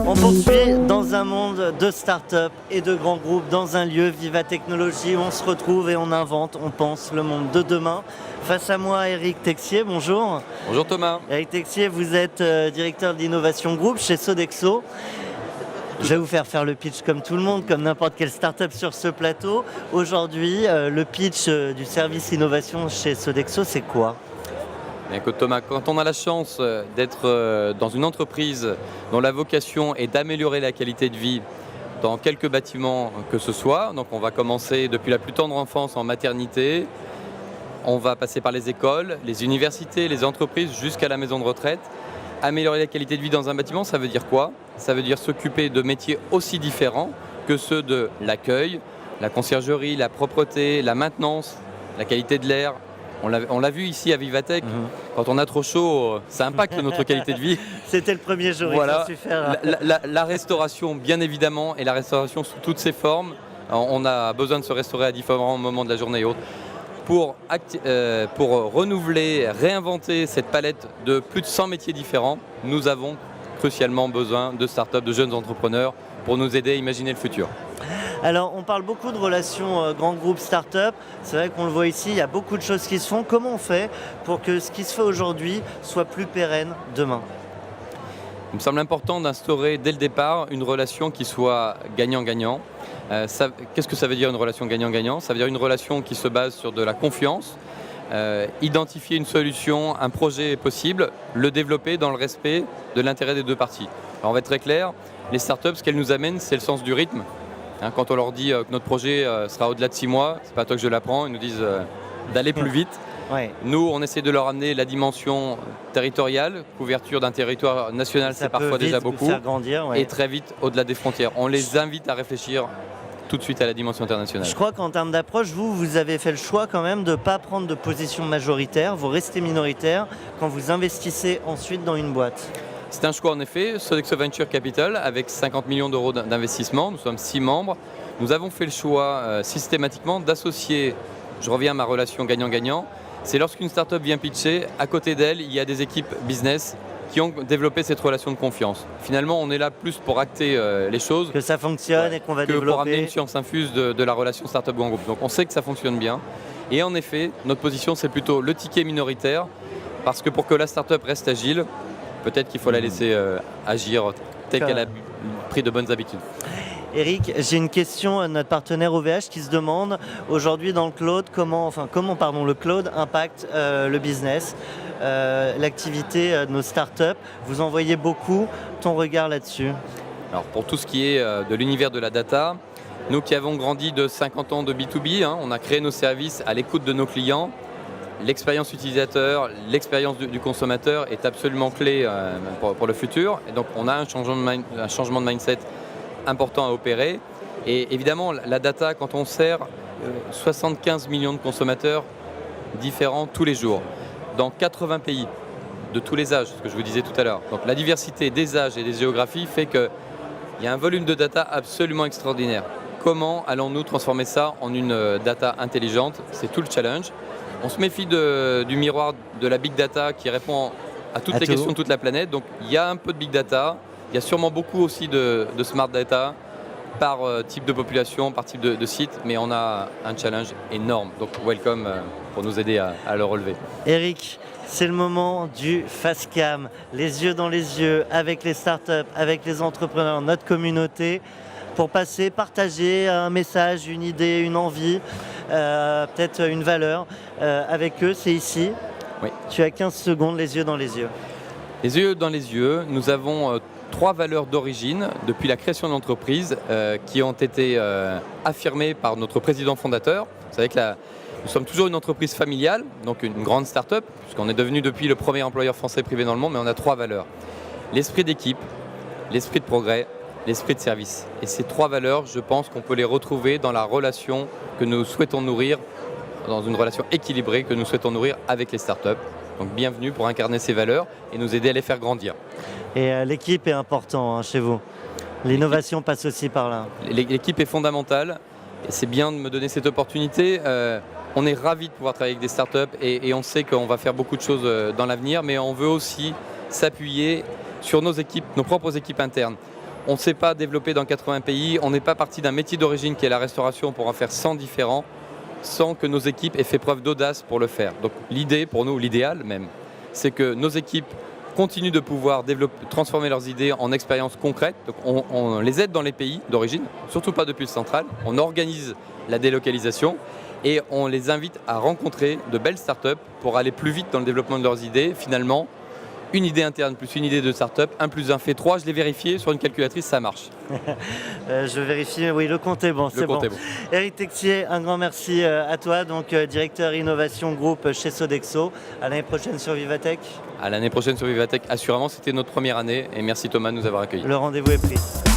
On poursuit dans un monde de start-up et de grands groupes, dans un lieu Viva Technologie où on se retrouve et on invente, on pense le monde de demain. Face à moi, Eric Texier, bonjour. Bonjour Thomas. Eric Texier, vous êtes directeur de l'innovation groupe chez Sodexo. Je vais vous faire le pitch comme tout le monde, comme n'importe quelle start-up sur ce plateau. Aujourd'hui, le pitch du service innovation chez Sodexo, c'est quoi ? Écoute Thomas, quand on a la chance d'être dans une entreprise dont la vocation est d'améliorer la qualité de vie dans quelques bâtiments que ce soit, donc on va commencer depuis la plus tendre enfance en maternité, on va passer par les écoles, les universités, les entreprises jusqu'à la maison de retraite. Améliorer la qualité de vie dans un bâtiment, ça veut dire quoi ? Ça veut dire s'occuper de métiers aussi différents que ceux de l'accueil, la conciergerie, la propreté, la maintenance, la qualité de l'air. On l'a vu ici à Vivatech, quand on a trop chaud, ça impacte notre qualité de vie. C'était le premier jour, voilà. il faut faire... La restauration, bien évidemment, et la restauration sous toutes ses formes. On a besoin de se restaurer à différents moments de la journée et autres. Pour renouveler, réinventer cette palette de plus de 100 métiers différents, nous avons crucialement besoin de start-up, de jeunes entrepreneurs pour nous aider à imaginer le futur. Alors, on parle beaucoup de relations grands groupes start-up. C'est vrai qu'on le voit ici, il y a beaucoup de choses qui se font. Comment on fait pour que ce qui se fait aujourd'hui soit plus pérenne demain ? Il me semble important d'instaurer dès le départ une relation qui soit gagnant-gagnant. Qu'est-ce que ça veut dire une relation gagnant-gagnant ? Ça veut dire une relation qui se base sur de la confiance, identifier une solution, un projet possible, le développer dans le respect de l'intérêt des deux parties. Alors on va être très clair, les startups, ce qu'elles nous amènent, c'est le sens du rythme. Quand on leur dit que notre projet sera au-delà de 6 mois, c'est pas à toi que je l'apprends, ils nous disent d'aller plus vite. Ouais. Nous, on essaie de leur amener la dimension territoriale, couverture d'un territoire national, c'est parfois déjà beaucoup, faire grandir, ouais. Et très vite au-delà des frontières. On les invite à réfléchir tout de suite à la dimension internationale. Je crois qu'en termes d'approche, vous avez fait le choix quand même de ne pas prendre de position majoritaire, vous restez minoritaire quand vous investissez ensuite dans une boîte. C'est un choix en effet, Sodexo Venture Capital, avec 50 millions d'euros d'investissement, nous sommes 6 membres. Nous avons fait le choix systématiquement d'associer, je reviens à ma relation gagnant-gagnant, c'est lorsqu'une start-up vient pitcher, à côté d'elle, il y a des équipes business qui ont développé cette relation de confiance. Finalement, on est là plus pour acter les choses. Que ça fonctionne et qu'on va que développer. pour amener une science infuse de la relation start-up grand groupe. Donc on sait que ça fonctionne bien. Et en effet, notre position, c'est plutôt le ticket minoritaire, parce que pour que la start-up reste agile, peut-être qu'il faut la laisser agir telle qu'elle a pris de bonnes habitudes. Eric, j'ai une question à notre partenaire OVH qui se demande aujourd'hui dans le cloud comment le cloud impacte le business, l'activité de nos startups. Vous en voyez beaucoup. Ton regard là-dessus ? Alors pour tout ce qui est de l'univers de la data, nous qui avons grandi de 50 ans de B2B, on a créé nos services à l'écoute de nos clients. L'expérience utilisateur, l'expérience du consommateur est absolument clé pour le futur. Et donc on a un changement de mindset important à opérer. Et évidemment, la data, quand on sert 75 millions de consommateurs différents tous les jours, dans 80 pays, de tous les âges, ce que je vous disais tout à l'heure. Donc la diversité des âges et des géographies fait qu'il y a un volume de data absolument extraordinaire. Comment allons-nous transformer ça en une data intelligente ? C'est tout le challenge. On se méfie du miroir de la big data qui répond à toutes les questions de toute la planète. Donc il y a un peu de big data, il y a sûrement beaucoup aussi de smart data par type de population, par type de site, mais on a un challenge énorme. Donc welcome pour nous aider à le relever. Eric, c'est le moment du Fast Cam, les yeux dans les yeux, avec les startups, avec les entrepreneurs, notre communauté, pour partager un message, une idée, une envie, peut-être une valeur avec eux, c'est ici. Oui. Tu as 15 secondes, les yeux dans les yeux. Les yeux dans les yeux, nous avons 3 valeurs d'origine depuis la création de l'entreprise qui ont été affirmées par notre président fondateur. Vous savez que nous sommes toujours une entreprise familiale, donc une grande start-up, puisqu'on est devenu depuis le premier employeur français privé dans le monde, mais on a 3 valeurs. L'esprit d'équipe, l'esprit de progrès, l'esprit de service. Et ces 3 valeurs, je pense qu'on peut les retrouver dans la relation que nous souhaitons nourrir, dans une relation équilibrée que nous souhaitons nourrir avec les startups. Donc bienvenue pour incarner ces valeurs et nous aider à les faire grandir. Et l'équipe est importante chez vous. L'innovation passe aussi par là. L'équipe est fondamentale et c'est bien de me donner cette opportunité. On est ravis de pouvoir travailler avec des startups et on sait qu'on va faire beaucoup de choses dans l'avenir, mais on veut aussi s'appuyer sur nos équipes, nos propres équipes internes. On ne s'est pas développé dans 80 pays, on n'est pas parti d'un métier d'origine qui est la restauration pour en faire 100 différents, sans que nos équipes aient fait preuve d'audace pour le faire. Donc l'idée, pour nous, l'idéal même, c'est que nos équipes continuent de pouvoir transformer leurs idées en expériences concrètes. Donc on les aide dans les pays d'origine, surtout pas depuis le central. On organise la délocalisation et on les invite à rencontrer de belles startups pour aller plus vite dans le développement de leurs idées. Finalement, une idée interne plus une idée de startup, 1 plus 1 fait 3, je l'ai vérifié sur une calculatrice, ça marche. Je vérifie, oui, le compte est bon, c'est bon. Éric Texier, un grand merci à toi, donc directeur innovation groupe chez Sodexo. À l'année prochaine sur Vivatech. À l'année prochaine sur Vivatech, assurément, c'était notre première année et merci Thomas de nous avoir accueillis. Le rendez-vous est pris.